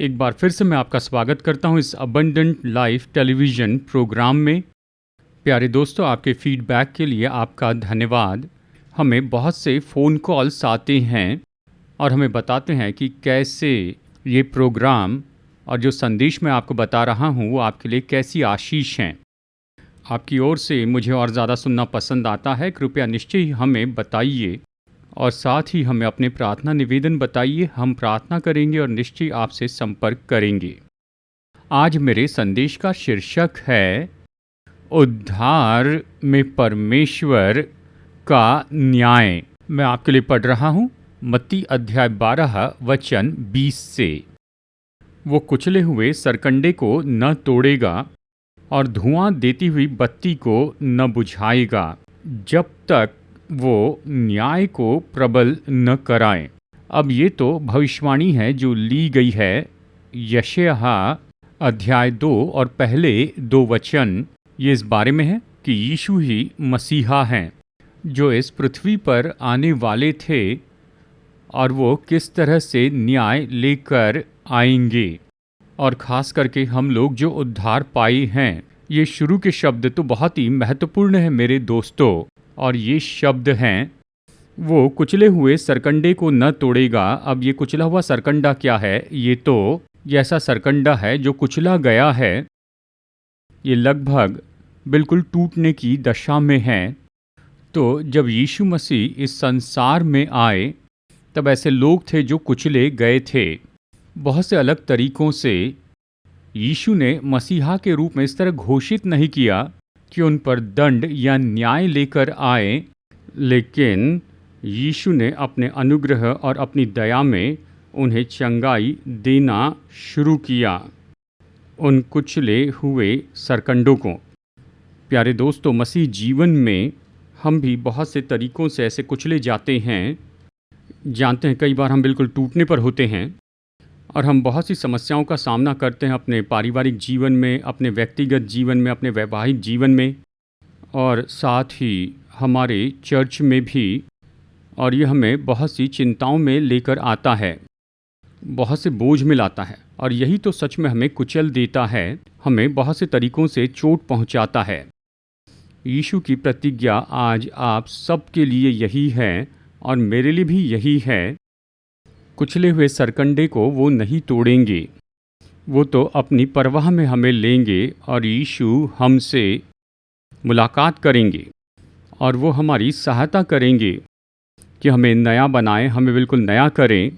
एक बार फिर से मैं आपका स्वागत करता हूं इस अबंडेंट लाइफ टेलीविज़न प्रोग्राम में। प्यारे दोस्तों, आपके फीडबैक के लिए आपका धन्यवाद। हमें बहुत से फ़ोन कॉल्स आते हैं और हमें बताते हैं कि कैसे ये प्रोग्राम और जो संदेश मैं आपको बता रहा हूं वो आपके लिए कैसी आशीष हैं। आपकी ओर से मुझे और ज़्यादा सुनना पसंद आता है। कृपया निश्चय ही हमें बताइए और साथ ही हमें अपने प्रार्थना निवेदन बताइए। हम प्रार्थना करेंगे और निश्चय आपसे संपर्क करेंगे। आज मेरे संदेश का शीर्षक है उद्धार में परमेश्वर का न्याय। मैं आपके लिए पढ़ रहा हूँ मत्ती अध्याय 12 वचन 20 से। वो कुचले हुए सरकंडे को न तोड़ेगा और धुआं देती हुई बत्ती को न बुझाएगा जब तक वो न्याय को प्रबल न कराए। अब ये तो भविष्यवाणी है जो ली गई है यशायाह अध्याय 2 और पहले 2 वचन। ये इस बारे में है कि यीशु ही मसीहा हैं जो इस पृथ्वी पर आने वाले थे और वो किस तरह से न्याय लेकर आएंगे, और ख़ास करके हम लोग जो उद्धार पाए हैं। ये शुरू के शब्द तो बहुत ही महत्वपूर्ण है मेरे दोस्तों, और ये शब्द हैं वो कुचले हुए सरकंडे को न तोड़ेगा। अब ये कुचला हुआ सरकंडा क्या है? ये तो ऐसा सरकंडा है जो कुचला गया है, ये लगभग बिल्कुल टूटने की दशा में है। तो जब यीशु मसीह इस संसार में आए तब ऐसे लोग थे जो कुचले गए थे। बहुत से अलग तरीक़ों से यीशु ने मसीहा के रूप में इस तरह घोषित नहीं किया कि उन पर दंड या न्याय लेकर आए, लेकिन यीशु ने अपने अनुग्रह और अपनी दया में उन्हें चंगाई देना शुरू किया, उन कुचले हुए सरकंडों को। प्यारे दोस्तों, मसीह जीवन में हम भी बहुत से तरीक़ों से ऐसे कुचले जाते हैं। जानते हैं, कई बार हम बिल्कुल टूटने पर होते हैं और हम बहुत सी समस्याओं का सामना करते हैं अपने पारिवारिक जीवन में, अपने व्यक्तिगत जीवन में, अपने वैवाहिक जीवन में, और साथ ही हमारे चर्च में भी। और ये हमें बहुत सी चिंताओं में लेकर आता है, बहुत से बोझ में लाता है, और यही तो सच में हमें कुचल देता है, हमें बहुत से तरीक़ों से चोट पहुंचाता है। यीशु की प्रतिज्ञा आज आप सबके लिए यही है और मेरे लिए भी यही है। कुचले हुए सरकंडे को वो नहीं तोड़ेंगे, वो तो अपनी परवाह में हमें लेंगे और यीशु हमसे मुलाकात करेंगे और वो हमारी सहायता करेंगे कि हमें नया बनाएं, हमें बिल्कुल नया करें,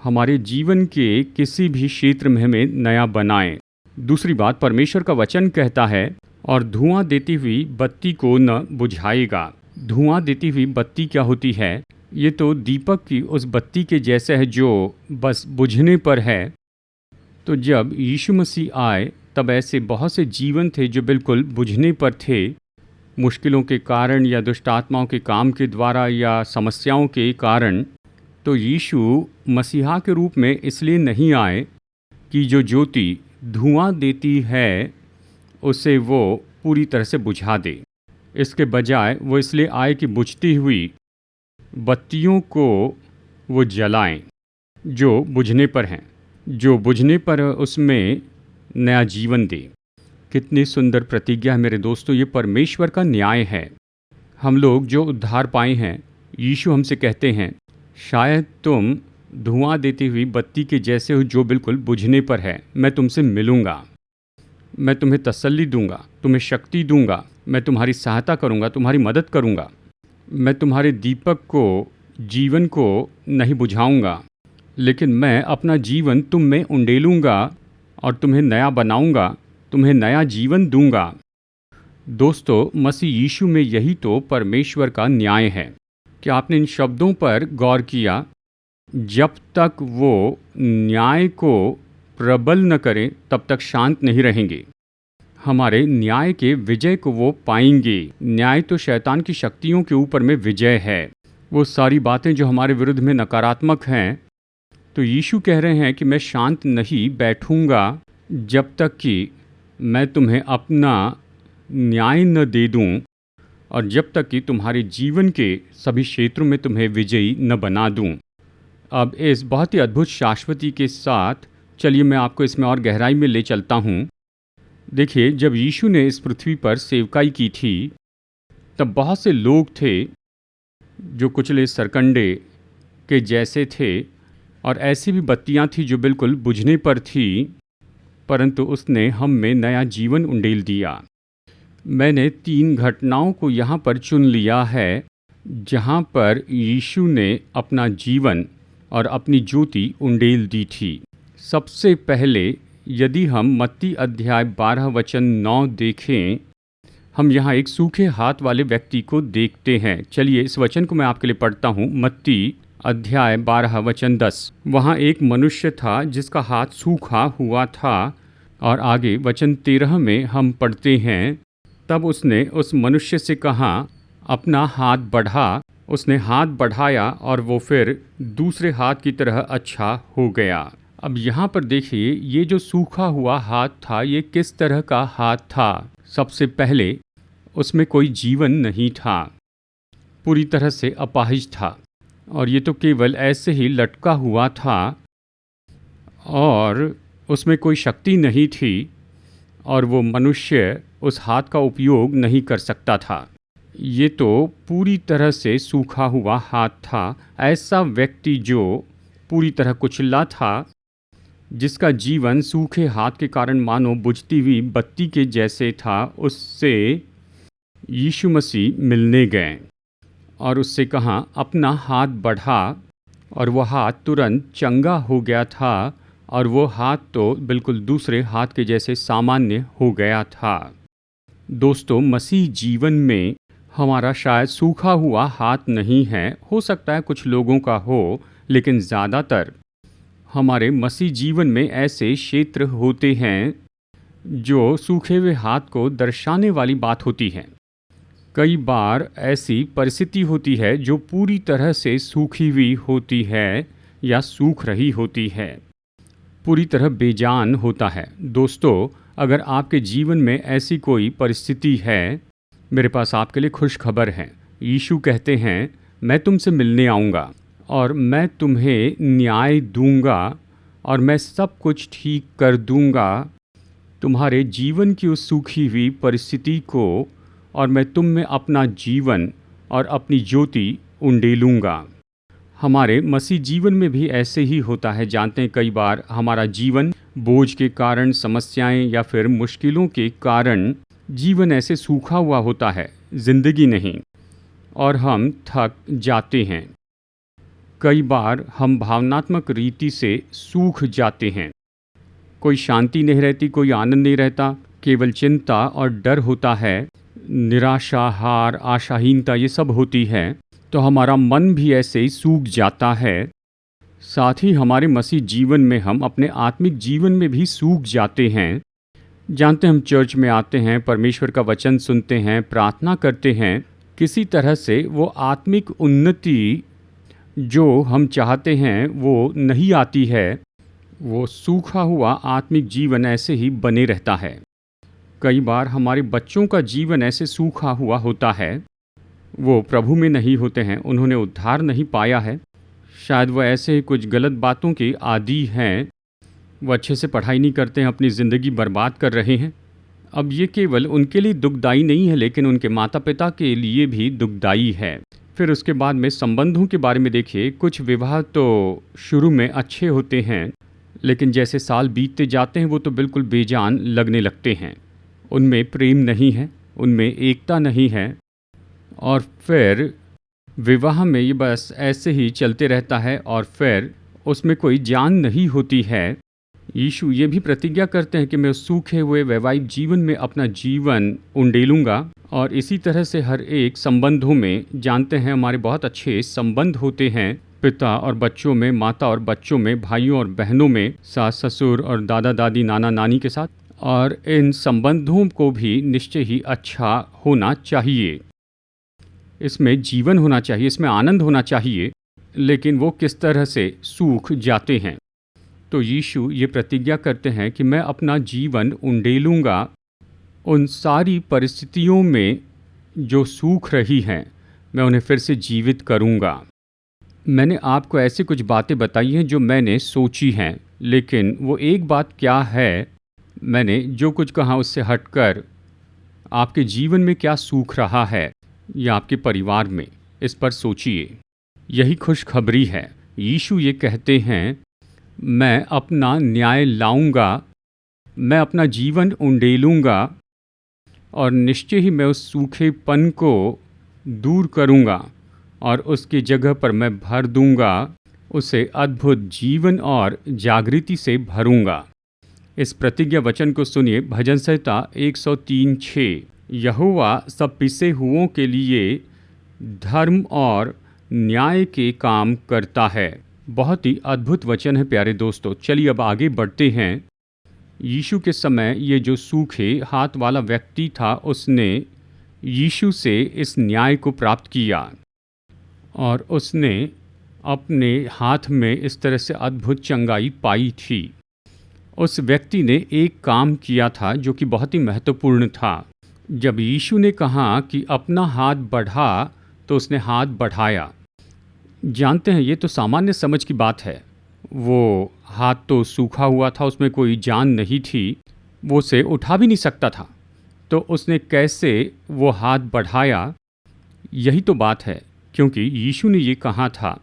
हमारे जीवन के किसी भी क्षेत्र में हमें नया बनाएं। दूसरी बात, परमेश्वर का वचन कहता है और धुआं देती हुई बत्ती को न बुझाएगा। धुआं देती हुई बत्ती क्या होती है? ये तो दीपक की उस बत्ती के जैसे है जो बस बुझने पर है। तो जब यीशु मसीह आए तब ऐसे बहुत से जीवन थे जो बिल्कुल बुझने पर थे, मुश्किलों के कारण या दुष्ट आत्माओं के काम के द्वारा या समस्याओं के कारण। तो यीशु मसीहा के रूप में इसलिए नहीं आए कि जो ज्योति धुआं देती है उसे वो पूरी तरह से बुझा दे। इसके बजाय वो इसलिए आए कि बुझती हुई बत्तियों को वो जलाएं जो बुझने पर हैं, जो बुझने पर उसमें नया जीवन दे। कितनी सुंदर प्रतिज्ञा है मेरे दोस्तों, ये परमेश्वर का न्याय है। हम लोग जो उद्धार पाए हैं, यीशु हमसे कहते हैं शायद तुम धुआं देती हुई बत्ती के जैसे हो जो बिल्कुल बुझने पर है। मैं तुमसे मिलूँगा, मैं तुम्हें तसल्ली दूंगा, तुम्हें शक्ति दूंगा, मैं तुम्हारी सहायता करूंगा, तुम्हारी मदद करूंगा। मैं तुम्हारे दीपक को, जीवन को नहीं बुझाऊंगा, लेकिन मैं अपना जीवन तुम में उंडेलूंगा और तुम्हें नया बनाऊंगा, तुम्हें नया जीवन दूंगा। दोस्तों, मसीह यीशु में यही तो परमेश्वर का न्याय है। क्या आपने इन शब्दों पर गौर किया? जब तक वो न्याय को प्रबल न करें तब तक शांत नहीं रहेंगे। हमारे न्याय के विजय को वो पाएंगे। न्याय तो शैतान की शक्तियों के ऊपर में विजय है, वो सारी बातें जो हमारे विरुद्ध में नकारात्मक हैं। तो यीशु कह रहे हैं कि मैं शांत नहीं बैठूंगा जब तक कि मैं तुम्हें अपना न्याय न दे दूं और जब तक कि तुम्हारे जीवन के सभी क्षेत्रों में तुम्हें विजयी न बना दूं। अब इस बहुत ही अद्भुत शाश्वती के साथ चलिए मैं आपको इसमें और गहराई में ले चलता हूँ। देखिए, जब यीशु ने इस पृथ्वी पर सेवकाई की थी, तब बहुत से लोग थे जो कुचले सरकंडे के जैसे थे, और ऐसी भी बत्तियां थी जो बिल्कुल बुझने पर थी, परंतु उसने हम में नया जीवन उंडेल दिया। मैंने 3 घटनाओं को यहाँ पर चुन लिया है जहाँ पर यीशु ने अपना जीवन और अपनी ज्योति उंडेल दी थी। सबसे पहले यदि हम मत्ती अध्याय 12 वचन 9 देखें, हम यहाँ एक सूखे हाथ वाले व्यक्ति को देखते हैं। चलिए इस वचन को मैं आपके लिए पढ़ता हूँ। मत्ती अध्याय 12 वचन 10। वहाँ एक मनुष्य था जिसका हाथ सूखा हुआ था, और आगे वचन 13 में हम पढ़ते हैं, तब उसने उस मनुष्य से कहा, अपना हाथ बढ़ा। उसने हाथ बढ़ाया और वो फिर दूसरे हाथ की तरह अच्छा हो गया। अब यहाँ पर देखिए, ये जो सूखा हुआ हाथ था, ये किस तरह का हाथ था? सबसे पहले उसमें कोई जीवन नहीं था, पूरी तरह से अपाहिज था, और ये तो केवल ऐसे ही लटका हुआ था, और उसमें कोई शक्ति नहीं थी, और वो मनुष्य उस हाथ का उपयोग नहीं कर सकता था। ये तो पूरी तरह से सूखा हुआ हाथ था। ऐसा व्यक्ति जो पूरी तरह कुचला था, जिसका जीवन सूखे हाथ के कारण मानो बुझती हुई बत्ती के जैसे था, उससे यीशु मसीह मिलने गए और उससे कहा, अपना हाथ बढ़ा, और वो हाथ तुरंत चंगा हो गया था, और वो हाथ तो बिल्कुल दूसरे हाथ के जैसे सामान्य हो गया था। दोस्तों, मसीह जीवन में हमारा शायद सूखा हुआ हाथ नहीं है, हो सकता है कुछ लोगों का हो, लेकिन ज़्यादातर हमारे मसीह जीवन में ऐसे क्षेत्र होते हैं जो सूखे हुए हाथ को दर्शाने वाली बात होती है। कई बार ऐसी परिस्थिति होती है जो पूरी तरह से सूखी हुई होती है या सूख रही होती है, पूरी तरह बेजान होता है। दोस्तों, अगर आपके जीवन में ऐसी कोई परिस्थिति है, मेरे पास आपके लिए खुश खबर है। यीशु कहते हैं, मैं तुमसे मिलने आऊँगा और मैं तुम्हें न्याय दूंगा, और मैं सब कुछ ठीक कर दूंगा, तुम्हारे जीवन की उस सूखी हुई परिस्थिति को, और मैं तुम में अपना जीवन और अपनी ज्योति उंडेलूँगा। हमारे मसीह जीवन में भी ऐसे ही होता है। जानते हैं, कई बार हमारा जीवन बोझ के कारण, समस्याएं या फिर मुश्किलों के कारण जीवन ऐसे सूखा हुआ होता है, जिंदगी नहीं, और हम थक जाते हैं। कई बार हम भावनात्मक रीति से सूख जाते हैं। कोई शांति नहीं रहती, कोई आनंद नहीं रहता, केवल चिंता और डर होता है, निराशा, हार, आशाहीनता, ये सब होती है। तो हमारा मन भी ऐसे ही सूख जाता है। साथ ही हमारे मसीह जीवन में हम अपने आत्मिक जीवन में भी सूख जाते हैं। जानते हैं, हम चर्च में आते हैं, परमेश्वर का वचन सुनते हैं, प्रार्थना करते हैं, किसी तरह से वो आत्मिक उन्नति जो हम चाहते हैं वो नहीं आती है। वो सूखा हुआ आत्मिक जीवन ऐसे ही बने रहता है। कई बार हमारे बच्चों का जीवन ऐसे सूखा हुआ होता है, वो प्रभु में नहीं होते हैं, उन्होंने उद्धार नहीं पाया है, शायद वो ऐसे ही कुछ गलत बातों के आदी हैं, वो अच्छे से पढ़ाई नहीं करते हैं, अपनी ज़िंदगी बर्बाद कर रहे हैं। अब ये केवल उनके लिए दुखदाई नहीं है, लेकिन उनके माता पिता के लिए भी दुखदाई है। फिर उसके बाद में संबंधों के बारे में देखिए। कुछ विवाह तो शुरू में अच्छे होते हैं, लेकिन जैसे साल बीतते जाते हैं वो तो बिल्कुल बेजान लगने लगते हैं। उनमें प्रेम नहीं है, उनमें एकता नहीं है, और फिर विवाह में ये बस ऐसे ही चलते रहता है, और फिर उसमें कोई जान नहीं होती है। यीशु ये भी प्रतिज्ञा करते हैं कि मैं उस सूखे हुए वैवाहिक जीवन में अपना जीवन उंडेलूँगा, और इसी तरह से हर एक संबंधों में, जानते हैं हमारे बहुत अच्छे संबंध होते हैं, पिता और बच्चों में, माता और बच्चों में, भाइयों और बहनों में, सास ससुर और दादा दादी, नाना नानी के साथ, और इन संबंधों को भी निश्चय ही अच्छा होना चाहिए। इसमें जीवन होना चाहिए, इसमें आनंद होना चाहिए, लेकिन वो किस तरह से सूख जाते हैं। तो यीशु ये प्रतिज्ञा करते हैं कि मैं अपना जीवन उंडेलूँगा उन सारी परिस्थितियों में जो सूख रही हैं, मैं उन्हें फिर से जीवित करूँगा। मैंने आपको ऐसी कुछ बातें बताई हैं जो मैंने सोची हैं, लेकिन वो एक बात क्या है, मैंने जो कुछ कहा उससे हटकर आपके जीवन में क्या सूख रहा है या आपके परिवार में, इस पर सोचिए। यही खुशखबरी है। यीशु ये कहते हैं, मैं अपना न्याय लाऊंगा, मैं अपना जीवन उंडेलूंगा और निश्चय ही मैं उस सूखेपन को दूर करूंगा और उसकी जगह पर मैं भर दूंगा, उसे अद्भुत जीवन और जागृति से भरूंगा। इस प्रतिज्ञा वचन को सुनिए, भजन संहिता 103:6। यहोवा सब पिसे हुओं के लिए धर्म और न्याय के काम करता है। बहुत ही अद्भुत वचन है प्यारे दोस्तों। चलिए अब आगे बढ़ते हैं। यीशु के समय ये जो सूखे हाथ वाला व्यक्ति था, उसने यीशु से इस न्याय को प्राप्त किया और उसने अपने हाथ में इस तरह से अद्भुत चंगाई पाई थी। उस व्यक्ति ने एक काम किया था जो कि बहुत ही महत्वपूर्ण था। जब यीशु ने कहा कि अपना हाथ बढ़ा, तो उसने हाथ बढ़ाया। जानते हैं, ये तो सामान्य समझ की बात है। वो हाथ तो सूखा हुआ था, उसमें कोई जान नहीं थी, वो उसे उठा भी नहीं सकता था। तो उसने कैसे वो हाथ बढ़ाया? यही तो बात है, क्योंकि यीशु ने ये कहा था,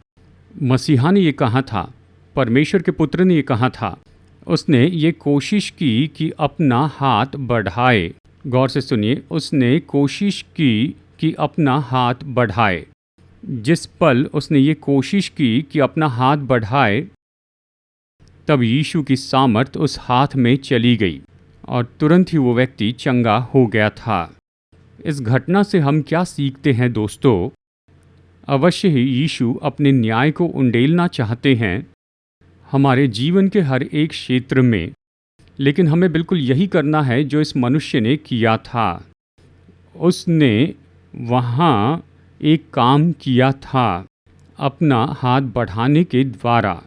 मसीहा ने ये कहा था, परमेश्वर के पुत्र ने ये कहा था। उसने ये कोशिश की कि अपना हाथ बढ़ाए। गौर से सुनिए, उसने कोशिश की कि अपना हाथ बढ़ाए। जिस पल उसने ये कोशिश की कि अपना हाथ बढ़ाए, तब यीशु की सामर्थ उस हाथ में चली गई और तुरंत ही वो व्यक्ति चंगा हो गया था। इस घटना से हम क्या सीखते हैं दोस्तों? अवश्य ही यीशु अपने न्याय को उंडेलना चाहते हैं हमारे जीवन के हर एक क्षेत्र में, लेकिन हमें बिल्कुल यही करना है जो इस मनुष्य ने किया था। उसने वहाँ एक काम किया था अपना हाथ बढ़ाने के द्वारा।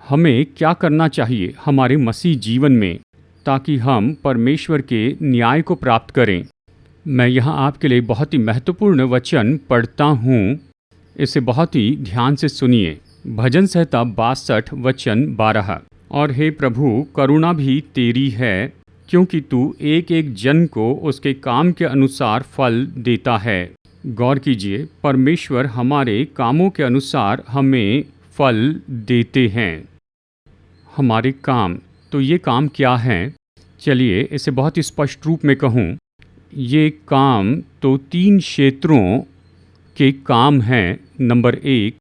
हमें क्या करना चाहिए हमारे मसीह जीवन में, ताकि हम परमेश्वर के न्याय को प्राप्त करें? मैं यहाँ आपके लिए बहुत ही महत्वपूर्ण वचन पढ़ता हूँ, इसे बहुत ही ध्यान से सुनिए। भजन संहिता 62 वचन 12। और हे प्रभु, करुणा भी तेरी है, क्योंकि तू एक एक जन को उसके काम के अनुसार फल देता है। गौर कीजिए, परमेश्वर हमारे कामों के अनुसार हमें फल देते हैं। हमारे काम, तो ये काम क्या हैं? चलिए इसे बहुत ही स्पष्ट रूप में कहूँ, ये काम तो 3 क्षेत्रों के काम हैं। नंबर 1,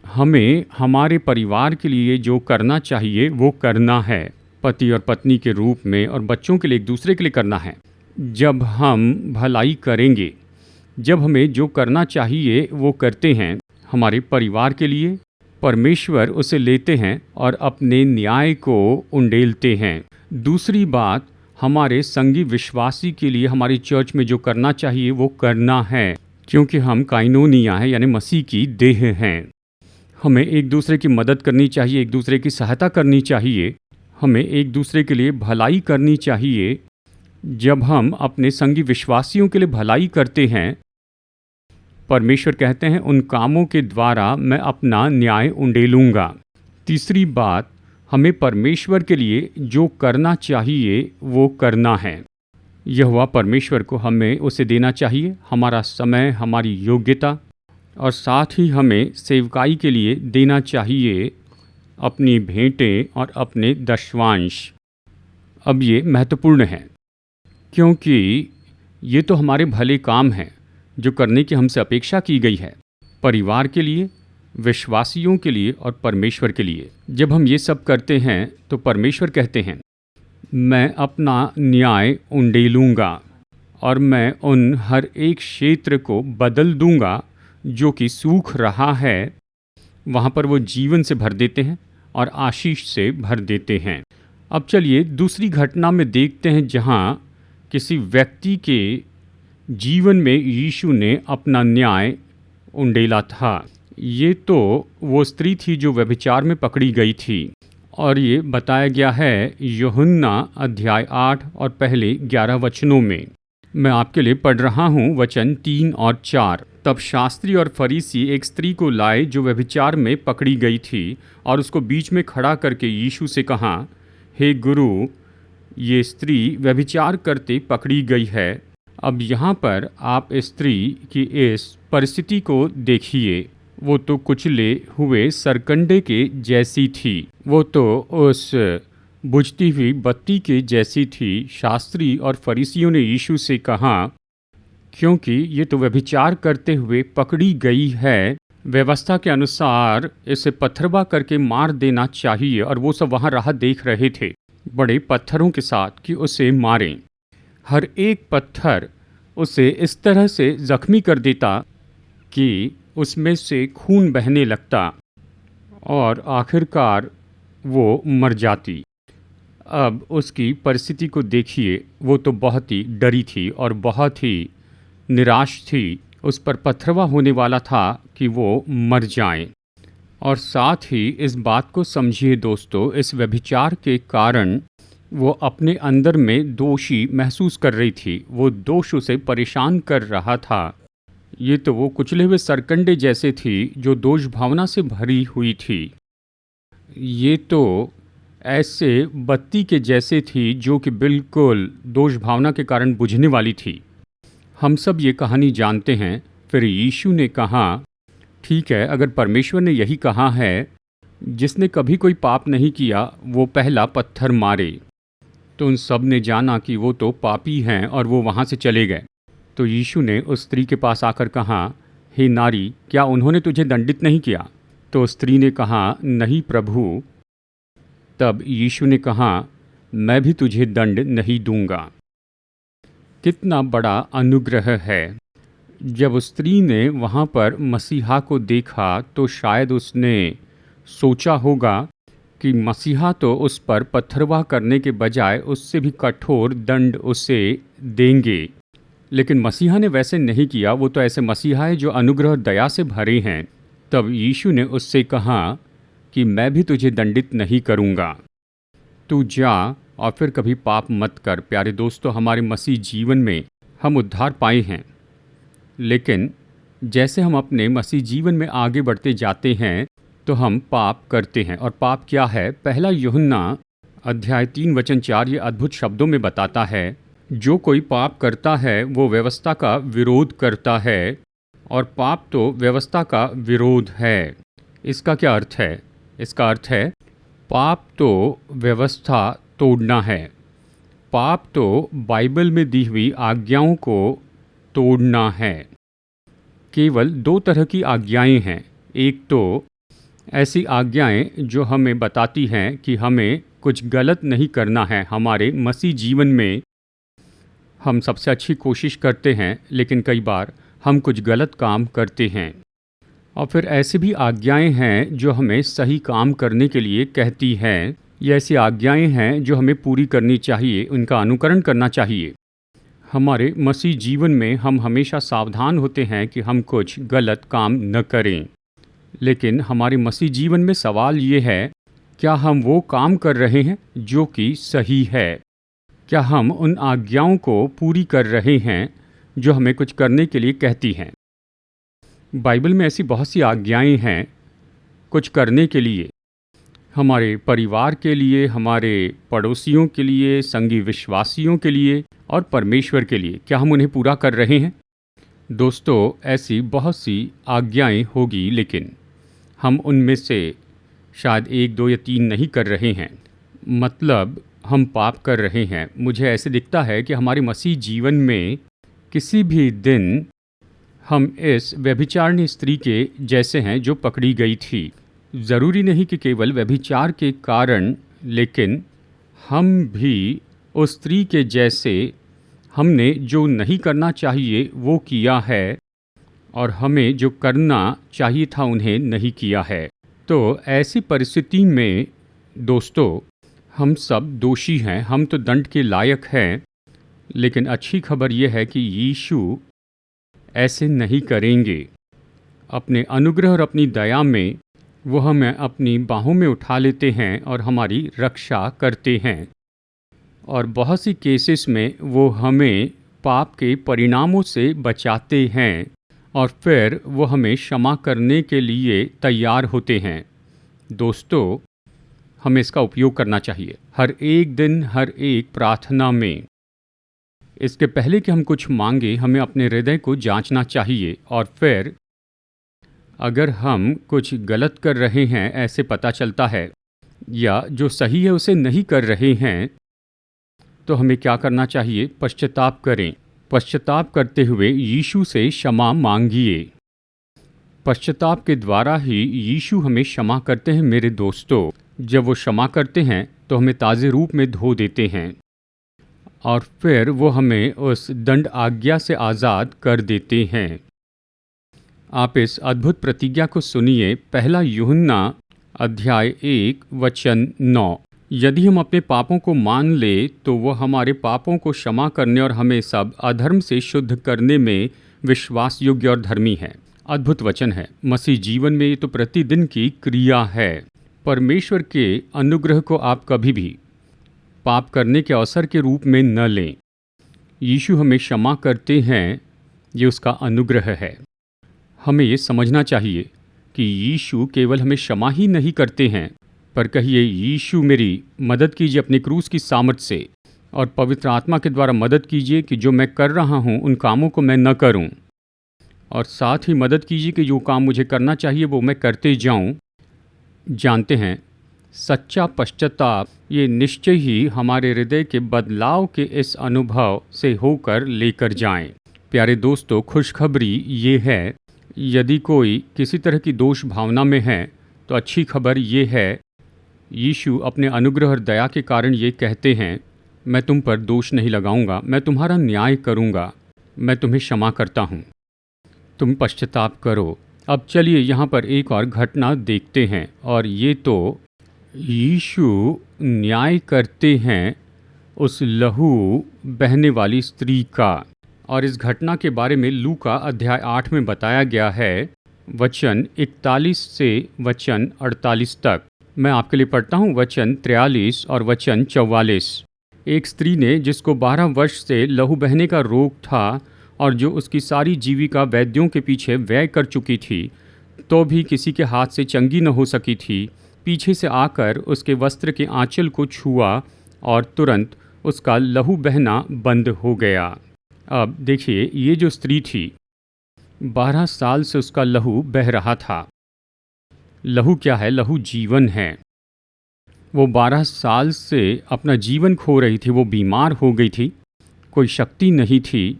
हमें हमारे परिवार के लिए जो करना चाहिए वो करना है, पति और पत्नी के रूप में, और बच्चों के लिए एक दूसरे के लिए करना है। जब हम भलाई करेंगे, जब हमें जो करना चाहिए वो करते हैं हमारे परिवार के लिए, परमेश्वर उसे लेते हैं और अपने न्याय को उंडेलते हैं। दूसरी बात, हमारे संगी विश्वासी के लिए हमारी चर्च में जो करना चाहिए वो करना है, क्योंकि हम काइनोनिया है, यानी मसीह की देह हैं। हमें एक दूसरे की मदद करनी चाहिए, एक दूसरे की सहायता करनी चाहिए, हमें एक दूसरे के लिए भलाई करनी चाहिए। जब हम अपने संगी विश्वासियों के लिए भलाई करते हैं, परमेश्वर कहते हैं उन कामों के द्वारा मैं अपना न्याय उंडेलूंगा। तीसरी बात, हमें परमेश्वर के लिए जो करना चाहिए वो करना है। यहोवा परमेश्वर को हमें उसे देना चाहिए, हमारा समय, हमारी योग्यता, और साथ ही हमें सेवकाई के लिए देना चाहिए अपनी भेंटें और अपने दशवांश। अब ये महत्वपूर्ण है, क्योंकि ये तो हमारे भले काम हैं जो करने की हमसे अपेक्षा की गई है, परिवार के लिए, विश्वासियों के लिए और परमेश्वर के लिए। जब हम ये सब करते हैं तो परमेश्वर कहते हैं, मैं अपना न्याय उंडेलूंगा और मैं उन हर एक क्षेत्र को बदल दूंगा जो कि सूख रहा है, वहाँ पर वो जीवन से भर देते हैं और आशीष से भर देते हैं। अब चलिए दूसरी घटना में देखते हैं, जहाँ किसी व्यक्ति के जीवन में यीशु ने अपना न्याय उंडेला था। ये तो वो स्त्री थी जो व्यभिचार में पकड़ी गई थी, और ये बताया गया है यूहन्ना अध्याय 8 और पहले 11 वचनों में। मैं आपके लिए पढ़ रहा हूँ वचन 3 और 4। तब शास्त्री और फरीसी एक स्त्री को लाए जो व्यभिचार में पकड़ी गई थी, और उसको बीच में खड़ा करके यीशु से कहा, हे गुरु, ये स्त्री व्यभिचार करते पकड़ी गई है। अब यहाँ पर आप स्त्री की इस परिस्थिति को देखिए। वो तो कुचले हुए सरकंडे के जैसी थी, वो तो उस बुझती हुई बत्ती के जैसी थी। शास्त्री और फरीसियों ने यीशु से कहा, क्योंकि ये तो व्यभिचार करते हुए पकड़ी गई है, व्यवस्था के अनुसार इसे पत्थरवा करके मार देना चाहिए। और वो सब वहाँ राह देख रहे थे बड़े पत्थरों के साथ कि उसे मारें। हर एक पत्थर उसे इस तरह से जख्मी कर देता कि उसमें से खून बहने लगता और आखिरकार वो मर जाती। अब उसकी परिस्थिति को देखिए, वो तो बहुत ही डरी थी और बहुत ही निराश थी। उस पर पत्थरवा होने वाला था कि वो मर जाए। और साथ ही इस बात को समझिए दोस्तों, इस व्यभिचार के कारण वो अपने अंदर में दोषी महसूस कर रही थी। वो दोष उसे परेशान कर रहा था। ये तो वो कुचले हुए सरकंडे जैसे थी जो दोष भावना से भरी हुई थी। ये तो ऐसे बत्ती के जैसे थी जो कि बिल्कुल दोष भावना के कारण बुझने वाली थी। हम सब ये कहानी जानते हैं। फिर यीशु ने कहा, ठीक है, अगर परमेश्वर ने यही कहा है, जिसने कभी कोई पाप नहीं किया वो पहला पत्थर मारे। तो उन सब ने जाना कि वो तो पापी हैं और वो वहाँ से चले गए। तो यीशु ने उस स्त्री के पास आकर कहा, हे नारी, क्या उन्होंने तुझे दंडित नहीं किया? तो स्त्री ने कहा, नहीं प्रभु। तब यीशु ने कहा, मैं भी तुझे दंड नहीं दूंगा। कितना बड़ा अनुग्रह है। जब उस स्त्री ने वहाँ पर मसीहा को देखा तो शायद उसने सोचा होगा कि मसीहा तो उस पर पत्थरवाह करने के बजाय उससे भी कठोर दंड उसे देंगे। लेकिन मसीहा ने वैसे नहीं किया। वो तो ऐसे मसीहा है जो अनुग्रह और दया से भरे हैं। तब यीशु ने उससे कहा कि मैं भी तुझे दंडित नहीं करूँगा, तू जा और फिर कभी पाप मत कर। प्यारे दोस्तों, हमारे मसीह जीवन में हम उद्धार पाए हैं, लेकिन जैसे हम अपने मसीह जीवन में आगे बढ़ते जाते हैं तो हम पाप करते हैं। और पाप क्या है? पहला यूहन्ना अध्याय 3:4 ये अद्भुत शब्दों में बताता है, जो कोई पाप करता है वो व्यवस्था का विरोध करता है, और पाप तो व्यवस्था का विरोध है। इसका क्या अर्थ है? इसका अर्थ है पाप तो व्यवस्था तोड़ना है। पाप तो बाइबल में दी हुई आज्ञाओं को तोड़ना है। केवल दो तरह की आज्ञाएं हैं। एक तो ऐसी आज्ञाएं जो हमें बताती हैं कि हमें कुछ गलत नहीं करना है। हमारे मसीह जीवन में हम सबसे अच्छी कोशिश करते हैं, लेकिन कई बार हम कुछ गलत काम करते हैं। और फिर ऐसी भी आज्ञाएं हैं जो हमें सही काम करने के लिए कहती हैं। ये ऐसी आज्ञाएं हैं जो हमें पूरी करनी चाहिए, उनका अनुकरण करना चाहिए। हमारे मसीह जीवन में हम हमेशा सावधान होते हैं कि हम कुछ गलत काम न करें। लेकिन हमारे मसीह जीवन में सवाल ये है, क्या हम वो काम कर रहे हैं जो कि सही है? क्या हम उन आज्ञाओं को पूरी कर रहे हैं जो हमें कुछ करने के लिए कहती हैं? बाइबल में ऐसी बहुत सी आज्ञाएं हैं कुछ करने के लिए, हमारे परिवार के लिए, हमारे पड़ोसियों के लिए, संगी विश्वासियों के लिए और परमेश्वर के लिए। क्या हम उन्हें पूरा कर रहे हैं? दोस्तों, ऐसी बहुत सी आज्ञाएं होगी, लेकिन हम उनमें से शायद 1, 2 या 3 नहीं कर रहे हैं। मतलब हम पाप कर रहे हैं। मुझे ऐसे दिखता है कि हमारे मसीह जीवन में किसी भी दिन हम इस व्यभिचारिणी स्त्री के जैसे हैं जो पकड़ी गई थी। ज़रूरी नहीं कि केवल व्यभिचार के कारण, लेकिन हम भी उस स्त्री के जैसे, हमने जो नहीं करना चाहिए वो किया है और हमें जो करना चाहिए था उन्हें नहीं किया है। तो ऐसी परिस्थिति में दोस्तों, हम सब दोषी हैं, हम तो दंड के लायक हैं। लेकिन अच्छी खबर यह है कि यीशु ऐसे नहीं करेंगे। अपने अनुग्रह और अपनी दया में वो हमें अपनी बाहों में उठा लेते हैं और हमारी रक्षा करते हैं। और बहुत सी केसेस में वो हमें पाप के परिणामों से बचाते हैं और फिर वो हमें क्षमा करने के लिए तैयार होते हैं। दोस्तों, हमें इसका उपयोग करना चाहिए हर एक दिन, हर एक प्रार्थना में। इसके पहले कि हम कुछ मांगे, हमें अपने हृदय को जांचना चाहिए, और फिर अगर हम कुछ गलत कर रहे हैं ऐसे पता चलता है, या जो सही है उसे नहीं कर रहे हैं, तो हमें क्या करना चाहिए? पश्चाताप करें। पश्चाताप करते हुए यीशु से क्षमा मांगिए। पश्चाताप के द्वारा ही यीशु हमें क्षमा करते हैं मेरे दोस्तों। जब वो क्षमा करते हैं तो हमें ताज़े रूप में धो देते हैं, और फिर वो हमें उस दंड आज्ञा से आज़ाद कर देते हैं। आप इस अद्भुत प्रतिज्ञा को सुनिए। पहला यूहन्ना अध्याय 1 वचन 9। यदि हम अपने पापों को मान ले तो वो हमारे पापों को क्षमा करने और हमें सब अधर्म से शुद्ध करने में विश्वास योग्य और धर्मी है। अद्भुत वचन है। मसीह जीवन में ये तो प्रतिदिन की क्रिया है। परमेश्वर के अनुग्रह को आप कभी भी पाप करने के अवसर के रूप में न लें। यीशु हमें क्षमा करते हैं, ये उसका अनुग्रह है। हमें ये समझना चाहिए कि यीशु केवल हमें क्षमा ही नहीं करते हैं, पर कहिए, यीशु मेरी मदद कीजिए अपनी क्रूस की सामर्थ से, और पवित्र आत्मा के द्वारा मदद कीजिए कि जो मैं कर रहा हूँ उन कामों को मैं न करूँ, और साथ ही मदद कीजिए कि जो काम मुझे करना चाहिए वो मैं करते जाऊँ। जानते हैं, सच्चा पश्चाताप ये निश्चय ही हमारे हृदय के बदलाव के इस अनुभव से होकर लेकर जाएं। प्यारे दोस्तों, खुशखबरी ये है, यदि कोई किसी तरह की दोष भावना में है तो अच्छी खबर ये है, यीशु अपने अनुग्रह और दया के कारण ये कहते हैं, मैं तुम पर दोष नहीं लगाऊंगा, मैं तुम्हारा न्याय करूंगा, मैं तुम्हें क्षमा करता हूं, तुम पश्चाताप करो। अब चलिए यहाँ पर एक और घटना देखते हैं, और ये तो यीशु न्याय करते हैं उस लहू बहने वाली स्त्री का। और इस घटना के बारे में लूका अध्याय 8 में बताया गया है, वचन 41 से वचन 48 तक। मैं आपके लिए पढ़ता हूँ वचन 43 और वचन 44। एक स्त्री ने, जिसको 12 वर्ष से लहू बहने का रोग था और जो उसकी सारी जीविका वैद्यों के पीछे व्यय कर चुकी थी, तो भी किसी के हाथ से चंगी न हो सकी थी, पीछे से आकर उसके वस्त्र के आंचल को छुआ और तुरंत उसका लहू बहना बंद हो गया। अब देखिए, ये जो स्त्री थी, 12 साल से उसका लहू बह रहा था। लहू क्या है? लहू जीवन है। वो 12 साल से अपना जीवन खो रही थी, वो बीमार हो गई थी, कोई शक्ति नहीं थी,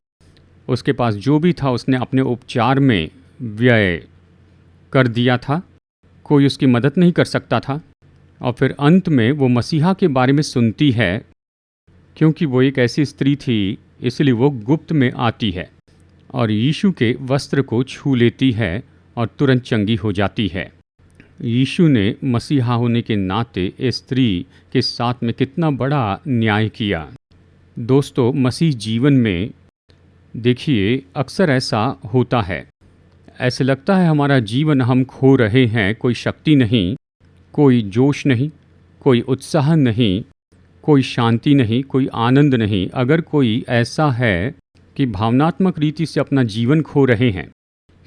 उसके पास जो भी था उसने अपने उपचार में व्यय कर दिया था, कोई उसकी मदद नहीं कर सकता था। और फिर अंत में वो मसीहा के बारे में सुनती है, क्योंकि वो एक ऐसी स्त्री थी इसलिए वो गुप्त में आती है और यीशु के वस्त्र को छू लेती है और तुरंत चंगी हो जाती है। यीशु ने मसीहा होने के नाते इस स्त्री के साथ में कितना बड़ा न्याय किया। दोस्तों, मसीह जीवन में देखिए अक्सर ऐसा होता है, ऐसे लगता है हमारा जीवन हम खो रहे हैं, कोई शक्ति नहीं, कोई जोश नहीं, कोई उत्साह नहीं, कोई शांति नहीं, कोई आनंद नहीं। अगर कोई ऐसा है कि भावनात्मक रीति से अपना जीवन खो रहे हैं,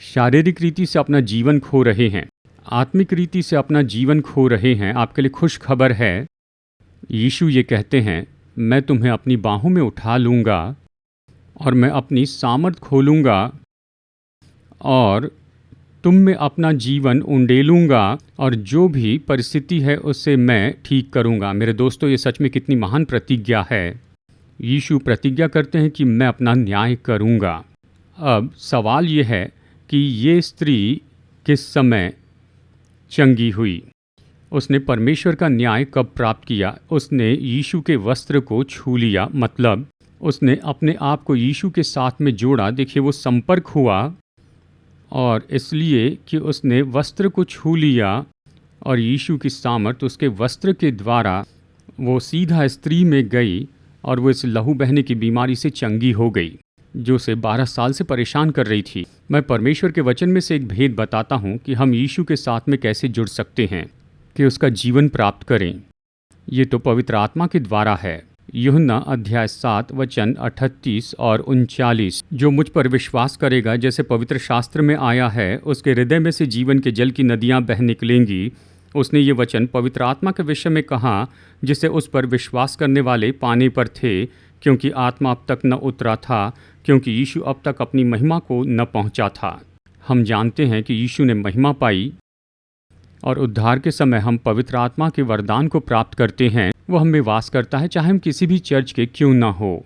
शारीरिक रीति से अपना जीवन खो रहे हैं, आत्मिक रीति से अपना जीवन खो रहे हैं, आपके लिए खुश खबर है। यीशु ये कहते हैं, मैं तुम्हें अपनी बाहों में उठा लूँगा और मैं अपनी सामर्थ खोलूँगा और तुम में अपना जीवन उंडेलूँगा और जो भी परिस्थिति है उससे मैं ठीक करूँगा। मेरे दोस्तों, ये सच में कितनी महान प्रतिज्ञा है। यीशु प्रतिज्ञा करते हैं कि मैं अपना न्याय करूँगा। अब सवाल ये है कि ये स्त्री किस समय चंगी हुई? उसने परमेश्वर का न्याय कब प्राप्त किया? उसने यीशु के वस्त्र को छू लिया, मतलब उसने अपने आप को यीशु के साथ में जोड़ा। देखिए, वो संपर्क हुआ और इसलिए कि उसने वस्त्र को छू लिया और यीशु की सामर्थ उसके वस्त्र के द्वारा वो सीधा स्त्री में गई और वो इस लहू बहने की बीमारी से चंगी हो गई, जो उसे 12 साल से परेशान कर रही थी। मैं परमेश्वर के वचन में से एक भेद बताता हूँ कि हम यीशु के साथ में कैसे जुड़ सकते हैं, कि उसका जीवन प्राप्त करें। ये तो पवित्र आत्मा के द्वारा है। यूहन्ना अध्याय 7 वचन 38 और 39। जो मुझ पर विश्वास करेगा, जैसे पवित्र शास्त्र में आया है, उसके हृदय में से जीवन के जल की नदियां बह निकलेंगी। उसने ये वचन पवित्र आत्मा के विषय में कहा, जिसे उस पर विश्वास करने वाले पाने पर थे, क्योंकि आत्मा अब तक न उतरा था, क्योंकि यीशु अब तक अपनी महिमा को न पहुंचा था। हम जानते हैं कि यीशु ने महिमा पाई और उद्धार के समय हम पवित्र आत्मा के वरदान को प्राप्त करते हैं। वो हम में वास करता है, चाहे हम किसी भी चर्च के क्यों ना हो।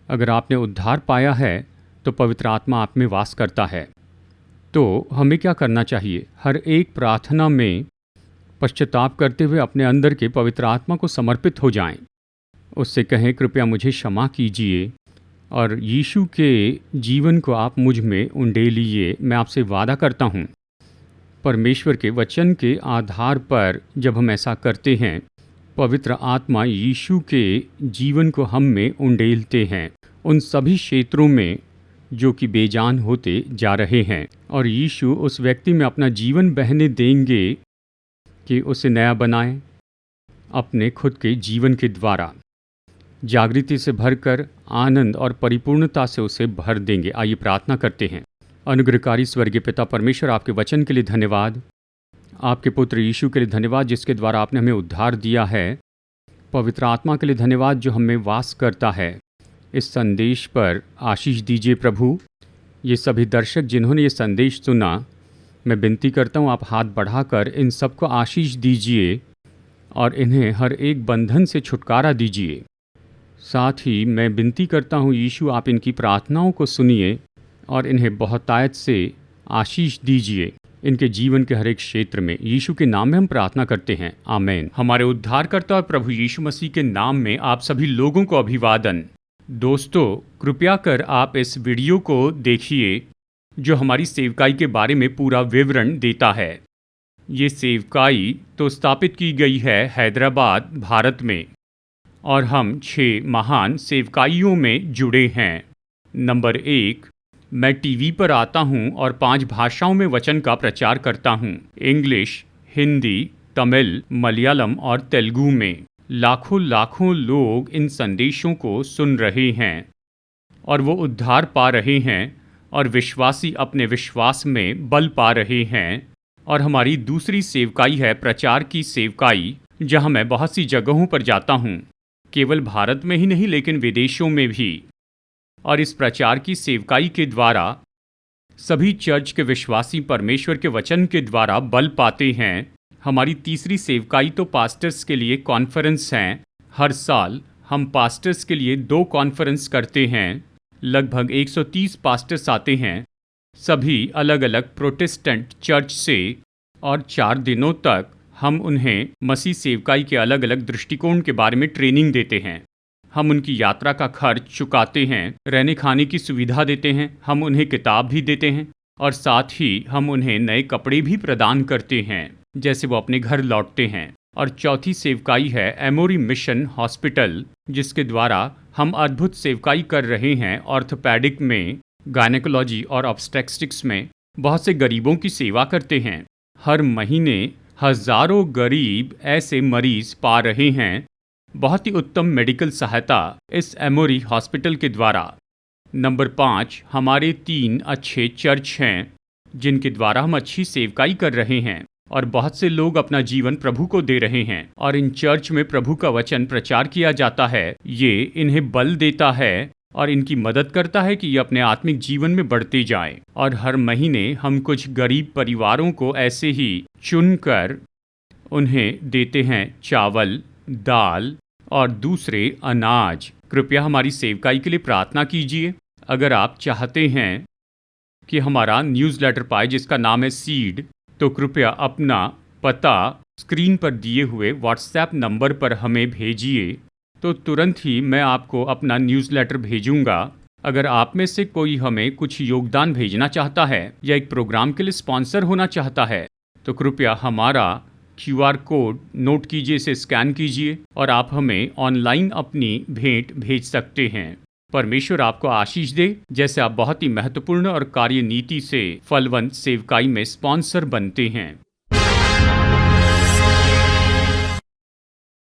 अगर आपने उद्धार पाया है तो पवित्र आत्मा आप में वास करता है। तो हमें क्या करना चाहिए? हर एक प्रार्थना में पश्चाताप करते हुए अपने अंदर के पवित्र आत्मा को समर्पित हो जाएं। उससे कहें, कृपया मुझे क्षमा कीजिए और यीशु के जीवन को आप मुझ में उंडेलिए। मैं आपसे वादा करता हूँ, परमेश्वर के वचन के आधार पर जब हम ऐसा करते हैं, पवित्र आत्मा यीशु के जीवन को हम में उंडेलते हैं उन सभी क्षेत्रों में जो कि बेजान होते जा रहे हैं, और यीशु उस व्यक्ति में अपना जीवन बहने देंगे कि उसे नया बनाएं अपने खुद के जीवन के द्वारा। जागृति से भरकर आनंद और परिपूर्णता से उसे भर देंगे। आइए प्रार्थना करते हैं। अनुग्रहकारी स्वर्गीय पिता परमेश्वर, आपके वचन के लिए धन्यवाद, आपके पुत्र यीशु के लिए धन्यवाद जिसके द्वारा आपने हमें उद्धार दिया है। पवित्र आत्मा के लिए धन्यवाद जो हमें वास करता है। इस संदेश पर आशीष दीजिए प्रभु। ये सभी दर्शक जिन्होंने ये संदेश सुना, मैं विनती करता हूँ आप हाथ बढ़ाकर इन सबको आशीष दीजिए और इन्हें हर एक बंधन से छुटकारा दीजिए। साथ ही मैं विनती करता हूँ यीशु, आप इनकी प्रार्थनाओं को सुनिए और इन्हें बहुतायत से आशीष दीजिए इनके जीवन के हर एक क्षेत्र में। यीशु के नाम में हम प्रार्थना करते हैं, आमीन। हमारे उद्धारकर्ता और प्रभु यीशु मसीह के नाम में आप सभी लोगों को अभिवादन। दोस्तों, कृपया कर आप इस वीडियो को देखिए जो हमारी सेवकाई के बारे में पूरा विवरण देता है। ये सेवकाई तो स्थापित की गई है हैदराबाद, भारत में, और हम 6 महान सेवकाइयों में जुड़े हैं। नंबर 1, मैं टीवी पर आता हूं और 5 भाषाओं में वचन का प्रचार करता हूं, इंग्लिश, हिंदी, तमिल, मलयालम और तेलुगु में। लाखों लोग इन संदेशों को सुन रहे हैं और वो उद्धार पा रहे हैं और विश्वासी अपने विश्वास में बल पा रहे हैं। और हमारी दूसरी सेवकाई है प्रचार की सेवकाई, जहां मैं बहुत सी जगहों पर जाता हूं, केवल भारत में ही नहीं लेकिन विदेशों में भी। और इस प्रचार की सेवकाई के द्वारा सभी चर्च के विश्वासी परमेश्वर के वचन के द्वारा बल पाते हैं। हमारी तीसरी सेवकाई तो पास्टर्स के लिए कॉन्फ्रेंस हैं। हर साल हम पास्टर्स के लिए 2 कॉन्फ्रेंस करते हैं। लगभग 130 पास्टर्स आते हैं, सभी अलग अलग प्रोटेस्टेंट चर्च से, और 4 दिनों तक हम उन्हें मसीह सेवकाई के अलग अलग दृष्टिकोण के बारे में ट्रेनिंग देते हैं। हम उनकी यात्रा का खर्च चुकाते हैं, रहने खाने की सुविधा देते हैं, हम उन्हें किताब भी देते हैं और साथ ही हम उन्हें नए कपड़े भी प्रदान करते हैं जैसे वो अपने घर लौटते हैं। और चौथी सेवकाई है एमोरी मिशन हॉस्पिटल, जिसके द्वारा हम अद्भुत सेवकाई कर रहे हैं। ऑर्थोपेडिक में, गायनेकोलॉजी और ऑब्स्टेट्रिक्स में बहुत से गरीबों की सेवा करते हैं। हर महीने हजारों गरीब ऐसे मरीज पा रहे हैं बहुत ही उत्तम मेडिकल सहायता इस एमोरी हॉस्पिटल के द्वारा। नंबर 5, हमारे 3 अच्छे चर्च हैं जिनके द्वारा हम अच्छी सेवकाई कर रहे हैं और बहुत से लोग अपना जीवन प्रभु को दे रहे हैं। और इन चर्च में प्रभु का वचन प्रचार किया जाता है। ये इन्हें बल देता है और इनकी मदद करता है कि ये अपने आत्मिक जीवन में बढ़ते जाएं। और हर महीने हम कुछ गरीब परिवारों को ऐसे ही चुनकर उन्हें देते हैं चावल, दाल और दूसरे अनाज। कृपया हमारी सेवकाई के लिए प्रार्थना कीजिए। अगर आप चाहते हैं कि हमारा न्यूज़लेटर पाए जिसका नाम है सीड, तो कृपया अपना पता स्क्रीन पर दिए हुए व्हाट्सएप नंबर पर हमें भेजिए, तो तुरंत ही मैं आपको अपना न्यूज़लेटर भेजूंगा। अगर आप में से कोई हमें कुछ योगदान भेजना चाहता है या एक प्रोग्राम के लिए स्पॉन्सर होना चाहता है, तो कृपया हमारा QR कोड नोट कीजिए, इसे स्कैन कीजिए और आप हमें ऑनलाइन अपनी भेंट भेज सकते हैं। परमेश्वर आपको आशीष दे, जैसे आप बहुत ही महत्वपूर्ण और कार्यनीति से फलवंत सेवकाई में स्पॉन्सर बनते हैं।